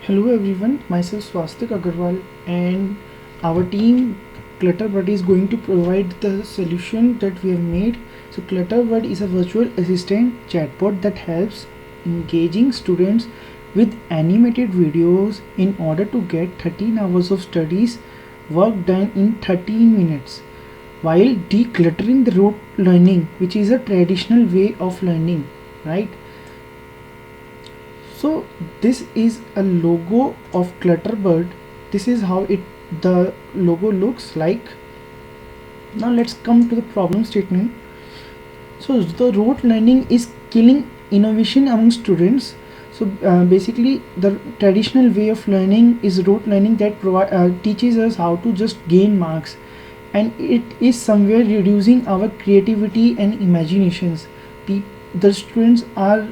Hello everyone, myself Swastik Agarwal and our team Clutter Bird is going to provide the solution that we have made. So Clutter Bird is a virtual assistant chatbot that helps engaging students with animated videos in order to get 13 hours of studies work done in 13 minutes while decluttering the rote learning, which is a traditional way of learning, right? So this is a logo of Clutter Bird. This is how the logo looks like. Now let's come to the problem statement. So the rote learning is killing innovation among students. So basically the traditional way of learning is rote learning that teaches us how to just gain marks, and it is somewhere reducing our creativity and imaginations. The students uh,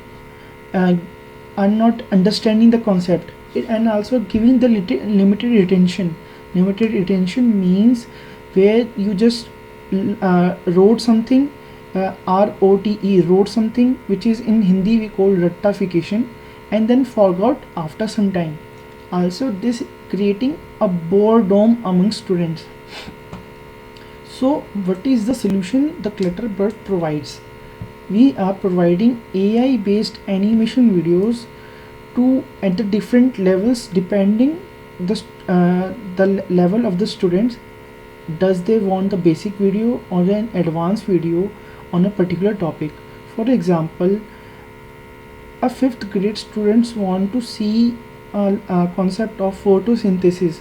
are not understanding the concept and also giving the limited retention. Limited retention means where you just wrote something, ROTE, wrote something which is in Hindi we call rattafication, and then forgot after some time. Also this creating a boredom among students. So what is the solution the Clutter Bird provides? We are providing AI based animation videos to at the different levels depending the level of the students. Does they want the basic video or an advanced video on a particular topic? For example, a 5th grade students want to see a concept of photosynthesis.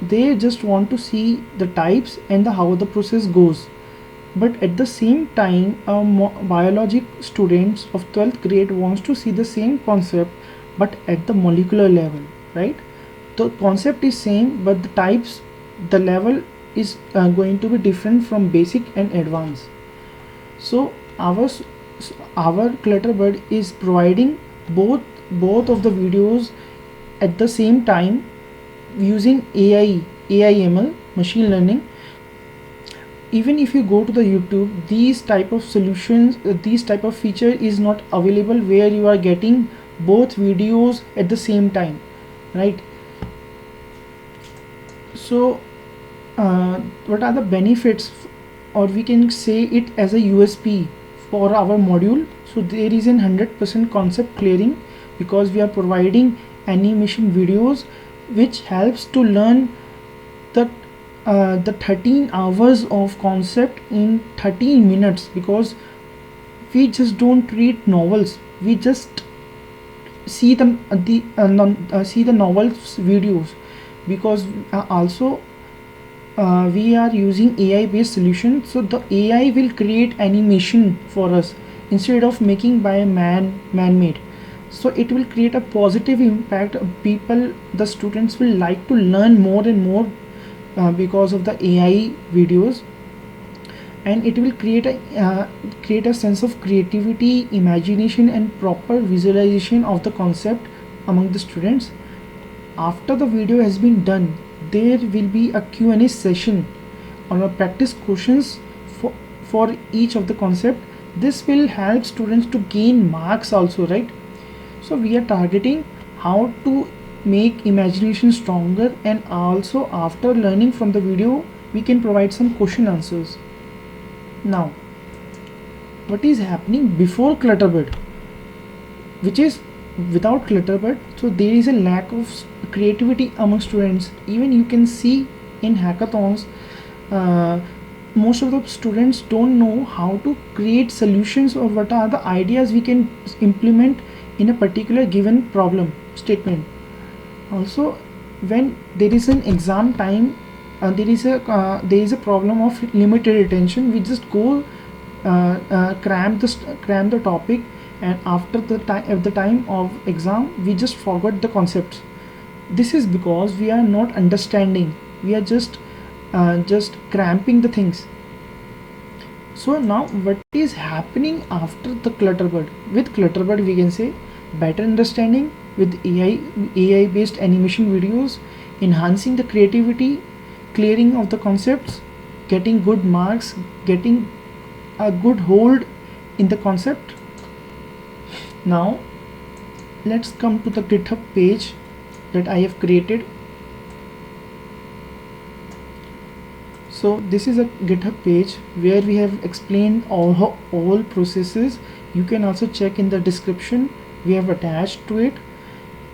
They just want to see the types and how the process goes. But at the same time, a biology students of 12th grade wants to see the same concept but at the molecular level, right? The concept is same but the types, the level is going to be different from basic and advanced. So our Clutter Bird is providing both of the videos at the same time using AI/ML, machine learning. Even if you go to the YouTube, these type of solutions, these type of feature is not available where you are getting both videos at the same time, right? So what are the benefits, or we can say it as a USP for our module? So there is an 100% concept clearing because we are providing animation videos which helps to learn the 13 hours of concept in 13 minutes, because we just don't read novels, we just see see the novels videos, because also we are using AI based solution. So the AI will create animation for us instead of making by a man-made. So it will create a positive impact. The students will like to learn more and more because of the AI videos, and it will create a sense of creativity, imagination and proper visualization of the concept among the students. After the video has been done, there will be a Q&A session or a practice questions for each of the concept. This will help students to gain marks also, right? So we are targeting how to make imagination stronger, and also after learning from the video we can provide some question answers. Now what is happening before Clutter Bird, which is without Clutter Bird? So there is a lack of creativity among students. Even you can see in hackathons, most of the students don't know how to create solutions or what are the ideas we can implement in a particular given problem statement. Also when there is an exam time, there is a problem of limited attention. We just go cram the topic, and after at the time of exam we just forgot the concepts. This is because we are not understanding, we are just cramping the things. So now what is happening after the Clutter Bird? With Clutter Bird we can say better understanding with AI based animation videos, enhancing the creativity, clearing of the concepts, getting good marks, getting a good hold in the concept. Now let's come to the GitHub page that I have created. So this is a GitHub page where we have explained all processes. You can also check in the description, we have attached to it.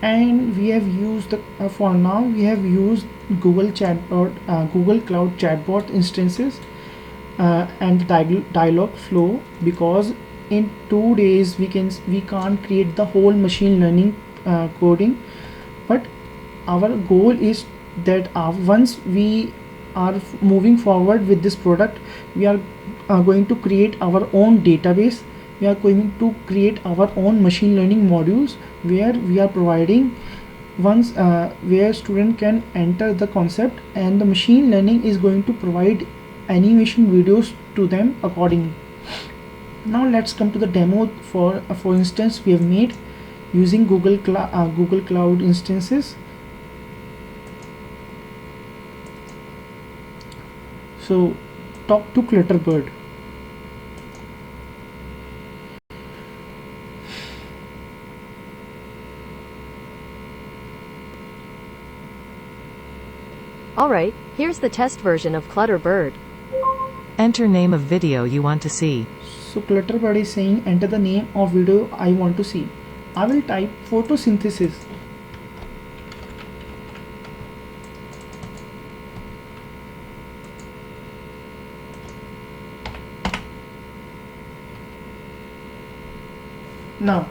And we have used the for now we have used Google chatbot, Google Cloud chatbot instances, and dialog flow, because in 2 days we can't create the whole machine learning coding. But our goal is that once we are moving forward with this product, we are going to create our own database. We are going to create our own machine learning modules where we are providing once where student can enter the concept, and the machine learning is going to provide animation videos to them accordingly. Now let's come to the demo. For instance, we have made using Google Cloud instances. So talk to Clutter Bird. Alright, here's the test version of Clutter Bird. Enter name of video you want to see. So Clutter Bird is saying enter the name of video I want to see. I will type photosynthesis. Now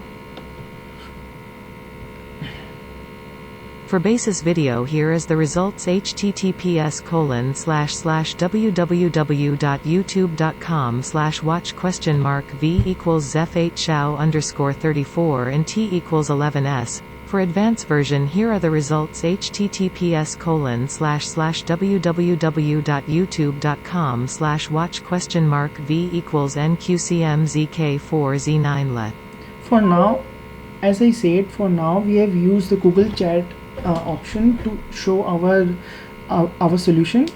For basis video, here is the results: https://www.youtube.com/watch?v equals zef8shao_34 and t=11s. For advanced version, here are the results: https://www.youtube.com/watch?v equals nqcmzk4z9le. for now, as I said, for now we have used the Google Chat option to show our solution.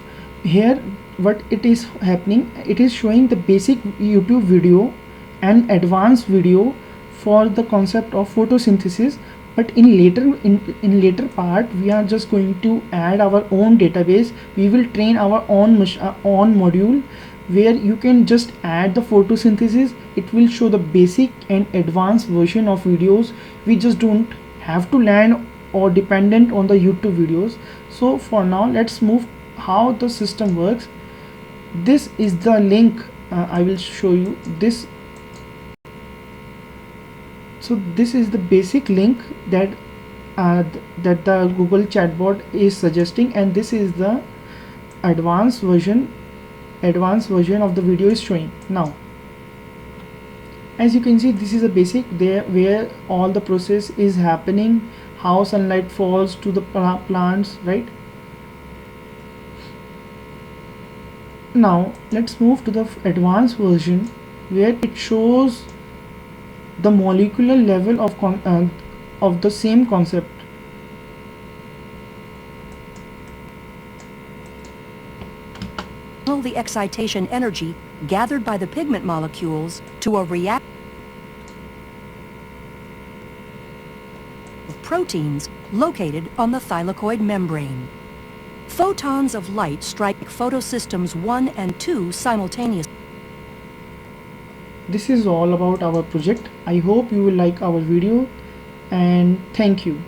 Here what it is happening, it is showing the basic YouTube video and advanced video for the concept of photosynthesis. But in later part, we are just going to add our own database. We will train our own module where you can just add the photosynthesis. It will show the basic and advanced version of videos. We just don't have to land or dependent on the YouTube videos. So for now, let's move how the system works. This is the link. I will show you this. So this is the basic link that that the Google chatbot is suggesting, and this is the advanced version of the video is showing. Now as you can see, this is a basic there where all the process is happening, how sunlight falls to the plants, right? Now let's move to the advanced version where it shows the molecular level of the same concept. The excitation energy gathered by the pigment molecules to a reaction of proteins located on the thylakoid membrane. Photons of light strike photosystems 1 and 2 simultaneously. This is all about our project. I hope you will like our video, and thank you.